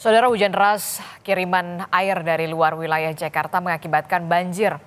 Saudara, hujan deras kiriman air dari luar wilayah Jakarta mengakibatkan banjir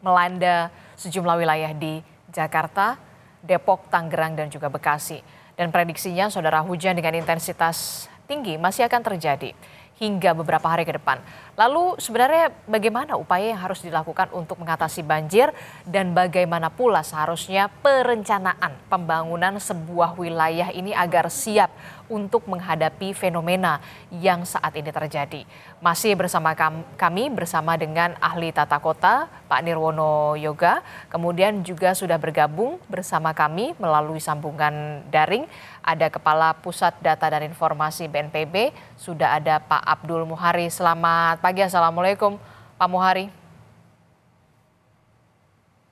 melanda sejumlah wilayah di Jakarta, Depok, Tangerang, dan juga Bekasi. Dan prediksinya, saudara, hujan dengan intensitas tinggi masih akan terjadi hingga beberapa hari ke depan. Lalu sebenarnya bagaimana upaya yang harus dilakukan untuk mengatasi banjir dan bagaimana pula seharusnya perencanaan pembangunan sebuah wilayah ini agar siap untuk menghadapi fenomena yang saat ini terjadi. Masih bersama kami bersama dengan ahli tata kota Pak Nirwono Yoga, kemudian juga sudah bergabung bersama kami melalui sambungan daring ada Kepala Pusat Data dan Informasi BNPB, sudah ada Pak Abdul Muhari. Selamat pagi, Assalamualaikum Pak Muhari.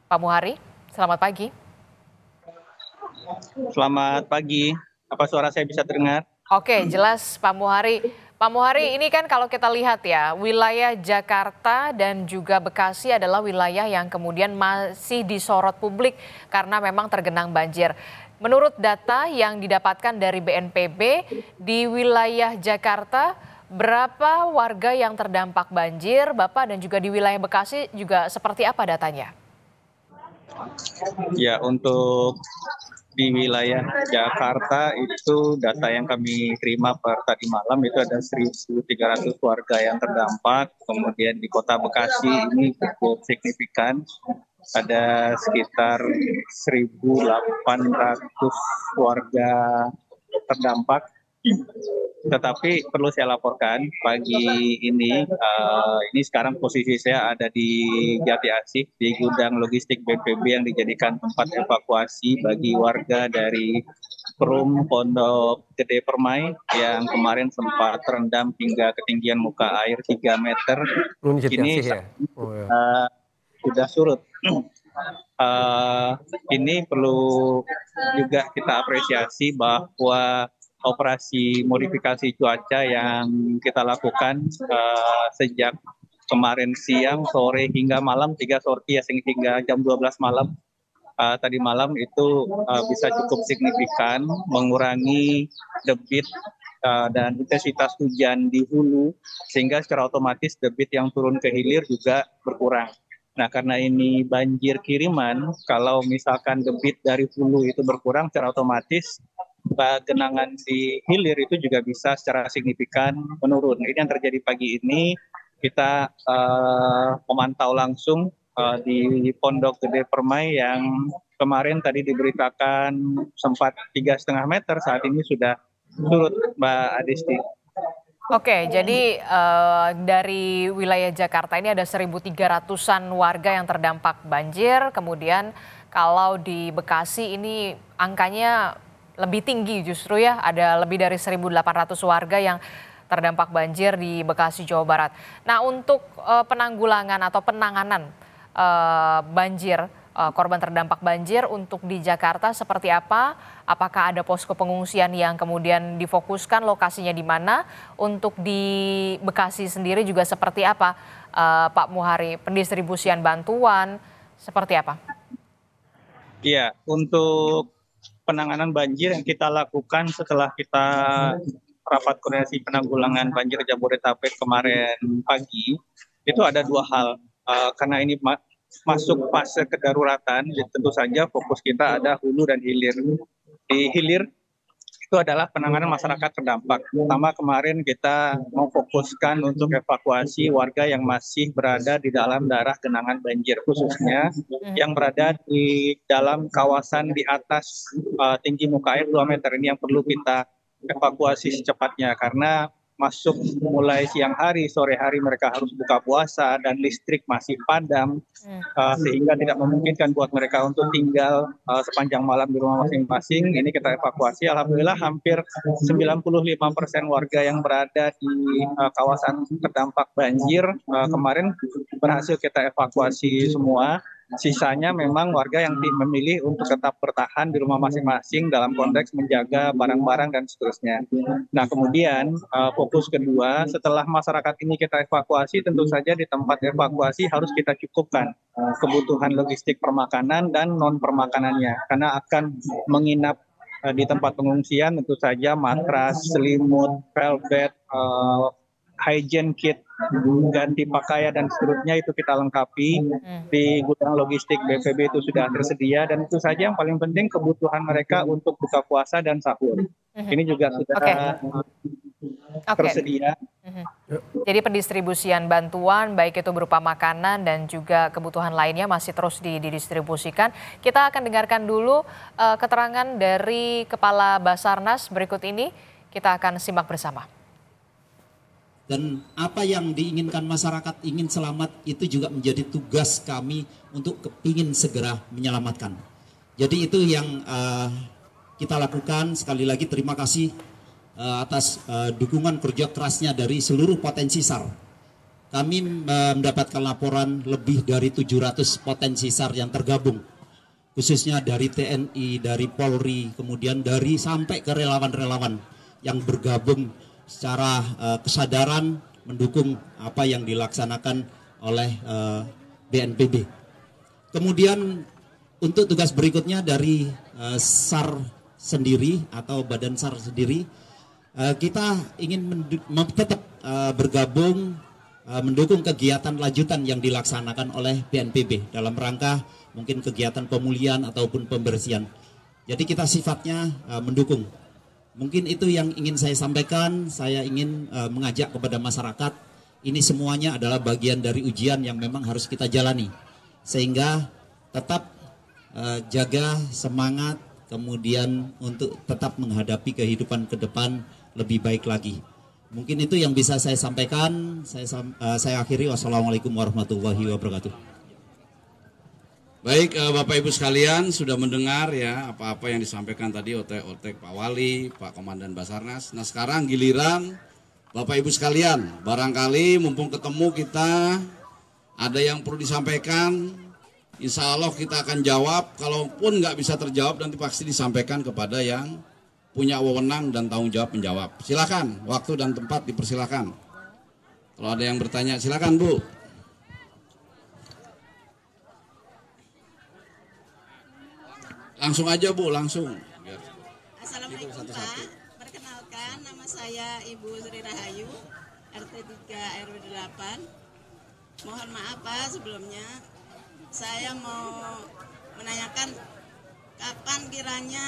Pak Muhari, selamat pagi. Selamat pagi, apa suara saya bisa terdengar? Oke, jelas Pak Muhari. Pak Muhari, ini kan kalau kita lihat ya, wilayah Jakarta dan juga Bekasi adalah wilayah yang kemudian masih disorot publik karena memang tergenang banjir. Menurut data yang didapatkan dari BNPB, di wilayah Jakarta berapa warga yang terdampak banjir, Bapak, dan juga di wilayah Bekasi juga seperti apa datanya? Ya, untuk di wilayah Jakarta itu data yang kami terima per tadi malam itu ada 1.300 warga yang terdampak. Kemudian di Kota Bekasi ini cukup signifikan, ada sekitar 1.800 warga terdampak. Tetapi perlu saya laporkan pagi ini sekarang posisi saya ada di Jati Asih di gudang logistik BNPB yang dijadikan tempat evakuasi bagi warga dari Perum Pondok Gede Permai yang kemarin sempat terendam hingga ketinggian muka air 3 meter. Ini sudah surut. Ini perlu juga kita apresiasi bahwa operasi modifikasi cuaca yang kita lakukan sejak kemarin siang, sore hingga malam, 3 sorti ya, hingga jam 12 malam. Tadi malam itu bisa cukup signifikan mengurangi debit dan intensitas hujan di hulu, sehingga secara otomatis debit yang turun ke hilir juga berkurang. Nah, karena ini banjir kiriman, kalau misalkan debit dari hulu itu berkurang, secara otomatis genangan di hilir itu juga bisa secara signifikan menurun. Ini yang terjadi pagi ini. Kita memantau langsung di Pondok Gede Permai yang kemarin tadi diberitakan sempat 3,5 meter, saat ini sudah surut, Mbak Adisti. Oke, jadi dari wilayah Jakarta ini ada 1.300-an warga yang terdampak banjir. Kemudian kalau di Bekasi ini angkanya lebih tinggi justru ya, ada lebih dari 1.800 warga yang terdampak banjir di Bekasi, Jawa Barat. Nah, untuk penanggulangan atau penanganan banjir, korban terdampak banjir untuk di Jakarta seperti apa? Apakah ada posko pengungsian yang kemudian difokuskan, lokasinya di mana? Untuk di Bekasi sendiri juga seperti apa, Pak Muhari? Pendistribusian bantuan seperti apa? Iya, untuk penanganan banjir yang kita lakukan setelah kita rapat koordinasi penanggulangan banjir Jabodetabek kemarin pagi, itu ada 2 hal. Karena ini masuk fase kedaruratan, tentu saja fokus kita ada hulu dan hilir. Di hilir itu adalah penanganan masyarakat terdampak. Pertama, kemarin kita memfokuskan untuk evakuasi warga yang masih berada di dalam daerah genangan banjir, khususnya yang berada di dalam kawasan di atas tinggi muka air 2 meter. Ini yang perlu kita evakuasi secepatnya, karena masuk mulai siang hari, sore hari mereka harus buka puasa dan listrik masih padam, sehingga tidak memungkinkan buat mereka untuk tinggal sepanjang malam di rumah masing-masing. Ini kita evakuasi, alhamdulillah hampir 95% warga yang berada di kawasan terdampak banjir kemarin berhasil kita evakuasi semua. Sisanya memang warga yang memilih untuk tetap bertahan di rumah masing-masing dalam konteks menjaga barang-barang dan seterusnya. Nah, kemudian fokus kedua, setelah masyarakat ini kita evakuasi, tentu saja di tempat evakuasi harus kita cukupkan kebutuhan logistik permakanan dan non permakanannya, karena akan menginap di tempat pengungsian tentu saja matras, selimut, velvet, hygiene kit, ganti pakaian dan seterusnya itu kita lengkapi. Di gudang logistik BPB itu sudah tersedia, dan itu saja yang paling penting kebutuhan mereka untuk buka puasa dan sahur. Ini juga sudah tersedia. Jadi pendistribusian bantuan baik itu berupa makanan dan juga kebutuhan lainnya masih terus didistribusikan. Kita akan dengarkan dulu keterangan dari Kepala Basarnas berikut ini. Kita akan simak bersama. Dan apa yang diinginkan masyarakat ingin selamat itu juga menjadi tugas kami untuk ingin segera menyelamatkan. Jadi itu yang kita lakukan. Sekali lagi terima kasih atas dukungan kerja kerasnya dari seluruh potensi SAR. Kami mendapatkan laporan lebih dari 700 potensi SAR yang tergabung, khususnya dari TNI, dari Polri, kemudian dari sampai ke relawan-relawan yang bergabung secara kesadaran mendukung apa yang dilaksanakan oleh BNPB. Kemudian untuk tugas berikutnya dari SAR sendiri atau Badan SAR sendiri, kita ingin tetap bergabung mendukung kegiatan lanjutan yang dilaksanakan oleh BNPB dalam rangka mungkin kegiatan pemulihan ataupun pembersihan. Jadi kita sifatnya mendukung. Mungkin itu yang ingin saya sampaikan. Saya ingin mengajak kepada masyarakat, ini semuanya adalah bagian dari ujian yang memang harus kita jalani. Sehingga tetap jaga semangat, kemudian untuk tetap menghadapi kehidupan ke depan lebih baik lagi. Mungkin itu yang bisa saya sampaikan. Saya akhiri. Wassalamualaikum warahmatullahi wabarakatuh. Baik, Bapak Ibu sekalian sudah mendengar ya apa-apa yang disampaikan tadi otek-otek Pak Wali, Pak Komandan Basarnas. Nah sekarang giliran Bapak Ibu sekalian, barangkali mumpung ketemu kita ada yang perlu disampaikan, insya Allah kita akan jawab. Kalaupun nggak bisa terjawab nanti pasti disampaikan kepada yang punya wewenang dan tanggung jawab menjawab. Silakan, waktu dan tempat dipersilakan. Kalau ada yang bertanya silakan Bu. Langsung aja Bu, langsung. Assalamualaikum Pak, perkenalkan nama saya Ibu Sri Rahayu, RT 3 RW 8. Mohon maaf Pak sebelumnya, saya mau menanyakan kapan kiranya.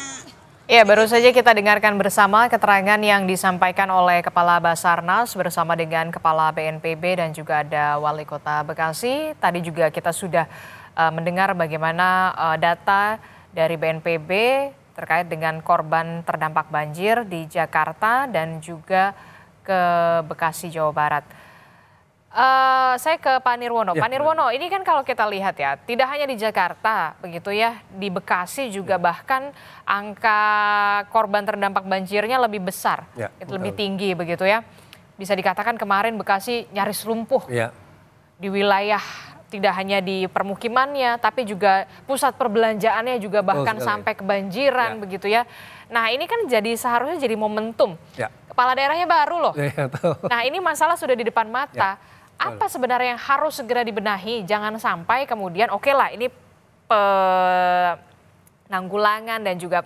Ya, baru saja kita dengarkan bersama keterangan yang disampaikan oleh Kepala Basarnas bersama dengan Kepala BNPB dan juga ada Wali Kota Bekasi. Tadi juga kita sudah mendengar bagaimana data dari BNPB terkait dengan korban terdampak banjir di Jakarta dan juga ke Bekasi, Jawa Barat. Saya ke Pak Nirwono. Ya, Pak Nirwono, ini kan kalau kita lihat ya, tidak hanya di Jakarta begitu ya, di Bekasi juga bahkan angka korban terdampak banjirnya lebih besar, lebih tinggi begitu ya. Bisa dikatakan kemarin Bekasi nyaris lumpuh di wilayah. Tidak hanya di permukimannya, tapi juga pusat perbelanjaannya juga bahkan sampai kebanjiran begitu ya. Nah ini kan seharusnya jadi momentum. Kepala daerahnya baru loh. Nah ini masalah sudah di depan mata. Apa sebenarnya yang harus segera dibenahi? Jangan sampai kemudian oke lah ini penanggulangan dan juga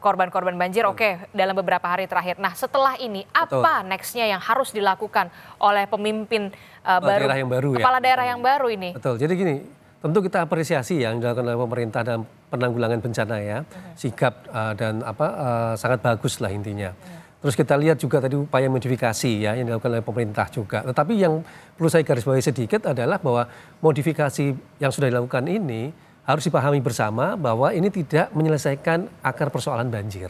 korban-korban banjir dalam beberapa hari terakhir. Nah setelah ini apa nextnya yang harus dilakukan oleh pemimpin kepala daerah yang baru ini? Betul, jadi gini, tentu kita apresiasi yang dilakukan oleh pemerintah dalam penanggulangan bencana ya, sigap dan sangat bagus lah intinya. Terus kita lihat juga tadi upaya modifikasi ya yang dilakukan oleh pemerintah juga. Tetapi yang perlu saya garis bawahi sedikit adalah bahwa modifikasi yang sudah dilakukan ini harus dipahami bersama bahwa ini tidak menyelesaikan akar persoalan banjir.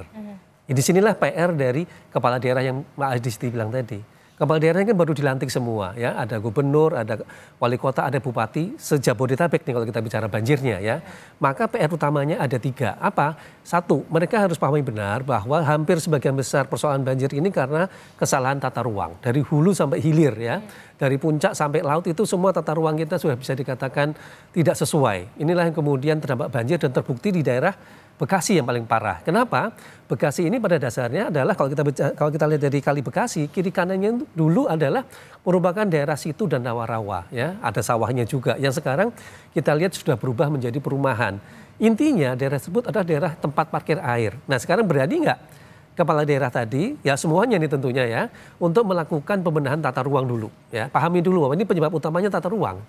Di sinilah PR dari kepala daerah yang Mbak Adisti bilang tadi. Kepala daerahnya kan baru dilantik semua ya, ada gubernur, ada wali kota, ada bupati, se-Jabodetabek nih kalau kita bicara banjirnya ya. Maka PR utamanya ada 3. Apa? 1, mereka harus pahami benar bahwa hampir sebagian besar persoalan banjir ini karena kesalahan tata ruang. Dari hulu sampai hilir ya, dari puncak sampai laut itu semua tata ruang kita sudah bisa dikatakan tidak sesuai. Inilah yang kemudian terdampak banjir dan terbukti di daerah Bekasi yang paling parah. Kenapa? Bekasi ini pada dasarnya adalah kalau kita lihat dari Kali Bekasi, kiri kanannya dulu adalah merupakan daerah situ dan rawa-rawa ya, ada sawahnya juga. Yang sekarang kita lihat sudah berubah menjadi perumahan. Intinya daerah tersebut adalah daerah tempat parkir air. Nah sekarang berani nggak kepala daerah tadi, ya semuanya nih tentunya ya, untuk melakukan pembenahan tata ruang dulu. Ya, pahami dulu bahwa ini penyebab utamanya tata ruang.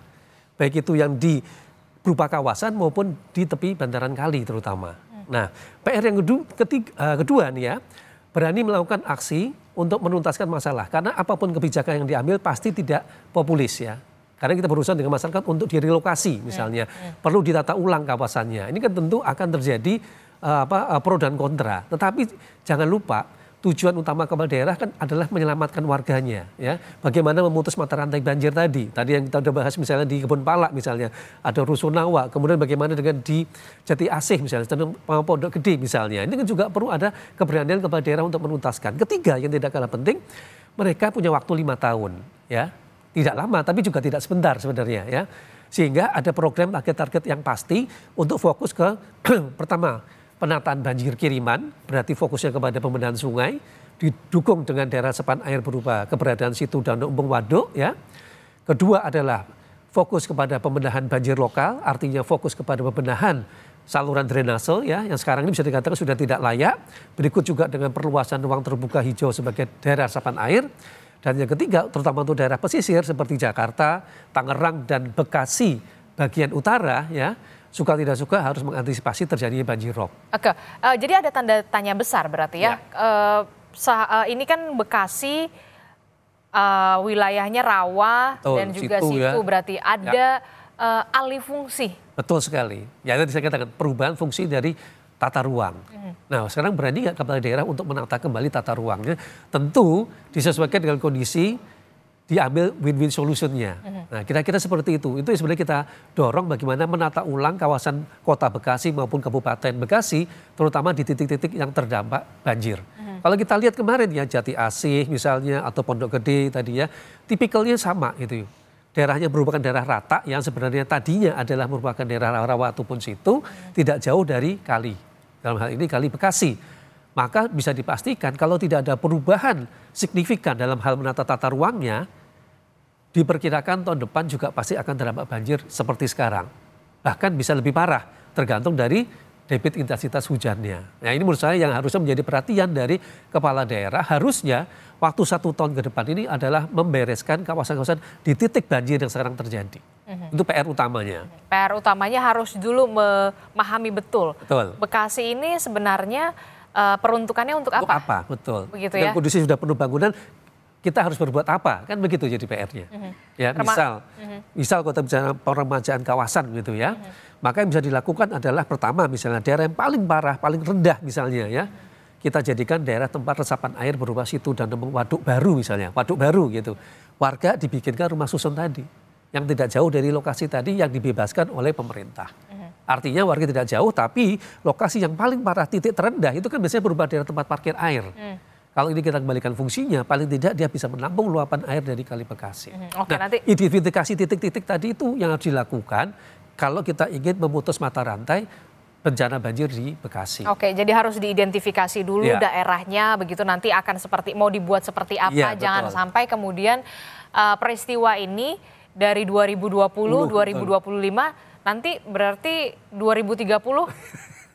Baik itu yang di berupa kawasan maupun di tepi bantaran kali terutama. Nah, PR yang kedua nih ya, berani melakukan aksi untuk menuntaskan masalah. Karena apapun kebijakan yang diambil pasti tidak populis ya. Karena kita berurusan dengan masyarakat untuk direlokasi misalnya. Perlu ditata ulang kawasannya. Ini kan tentu akan terjadi pro dan kontra. Tetapi jangan lupa tujuan utama kepala daerah kan adalah menyelamatkan warganya ya. Bagaimana memutus mata rantai banjir tadi. Tadi yang kita sudah bahas misalnya di Kebun Pala misalnya, ada Rusunawa, kemudian bagaimana dengan di Jati Asih misalnya, Pondok Gede misalnya. Ini kan juga perlu ada keberanian kepala daerah untuk menuntaskan. Ketiga yang tidak kalah penting, mereka punya waktu 5 tahun ya. Tidak lama tapi juga tidak sebentar sebenarnya ya. Sehingga ada program target-target yang pasti untuk fokus ke pertama, penataan banjir kiriman, berarti fokusnya kepada pembenahan sungai, didukung dengan daerah resapan air berupa keberadaan situ dan embung waduk ya. Kedua adalah fokus kepada pembenahan banjir lokal, artinya fokus kepada pembenahan saluran drainase ya, yang sekarang ini bisa dikatakan sudah tidak layak. Berikut juga dengan perluasan ruang terbuka hijau sebagai daerah resapan air. Dan yang ketiga, terutama untuk daerah pesisir seperti Jakarta, Tangerang, dan Bekasi bagian utara ya, suka tidak suka harus mengantisipasi terjadinya banjir rob. Oke, jadi ada tanda tanya besar berarti ya. Ini kan Bekasi wilayahnya rawa dan juga situ ya. Berarti ada alih fungsi. Betul sekali. Ya tadi saya katakan perubahan fungsi dari tata ruang. Nah sekarang berani nggak kepala daerah untuk menata kembali tata ruangnya? Tentu disesuaikan dengan kondisi, diambil win-win solutionnya. Nah kira-kira seperti itu. Itu sebenarnya kita dorong bagaimana menata ulang kawasan kota Bekasi maupun Kabupaten Bekasi, terutama di titik-titik yang terdampak banjir. Kalau kita lihat kemarin ya Jati Asih misalnya atau Pondok Gede tadi ya, tipikalnya sama gitu. Daerahnya merupakan daerah rata yang sebenarnya tadinya adalah merupakan daerah rawa ataupun situ, tidak jauh dari kali. Dalam hal ini Kali Bekasi. Maka bisa dipastikan kalau tidak ada perubahan signifikan dalam hal menata tata ruangnya, diperkirakan tahun depan juga pasti akan terdampak banjir seperti sekarang. Bahkan bisa lebih parah, tergantung dari debit intensitas hujannya. Nah ini menurut saya yang harusnya menjadi perhatian dari kepala daerah. Harusnya waktu 1 tahun ke depan ini adalah membereskan kawasan-kawasan di titik banjir yang sekarang terjadi. Itu PR utamanya. PR utamanya harus dulu memahami betul. Bekasi ini sebenarnya peruntukannya untuk apa? Untuk apa, betul. Begitu ya. Dan kondisi sudah penuh bangunan, kita harus berbuat apa? Kan begitu jadi PR-nya. Ya, misal kota bicara peremajaan kawasan gitu ya. Maka yang bisa dilakukan adalah pertama misalnya daerah yang paling parah, paling rendah misalnya ya. Kita jadikan daerah tempat resapan air berupa situ dan waduk baru misalnya. Waduk baru gitu. Warga dibikinkan rumah susun tadi. Yang tidak jauh dari lokasi tadi yang dibebaskan oleh pemerintah. Artinya warga tidak jauh tapi lokasi yang paling parah titik terendah itu kan biasanya berupa daerah tempat parkir air. Kalau ini kita kembalikan fungsinya, paling tidak dia bisa menampung luapan air dari Kali Bekasi. Nanti identifikasi titik-titik tadi itu yang harus dilakukan kalau kita ingin memutus mata rantai bencana banjir di Bekasi. Oke, jadi harus diidentifikasi dulu daerahnya, begitu nanti akan mau dibuat seperti apa, jangan sampai kemudian peristiwa ini dari 2020, 2025 nanti berarti 2030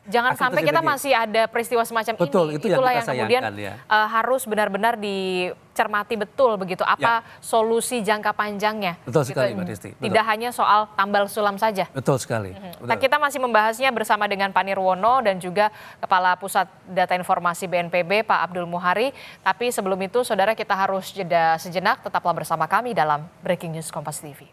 jangan sampai kita masih ada peristiwa semacam ini. Itulah yang kemudian harus benar-benar dicermati betul begitu. Apa solusi jangka panjangnya. Betul sekali Mbak Desti. Tidak hanya soal tambal sulam saja. Betul sekali. Nah, kita masih membahasnya bersama dengan Pak Nirwono dan juga Kepala Pusat Data Informasi BNPB Pak Abdul Muhari. Tapi sebelum itu saudara kita harus jeda sejenak. Tetaplah bersama kami dalam Breaking News Kompas TV.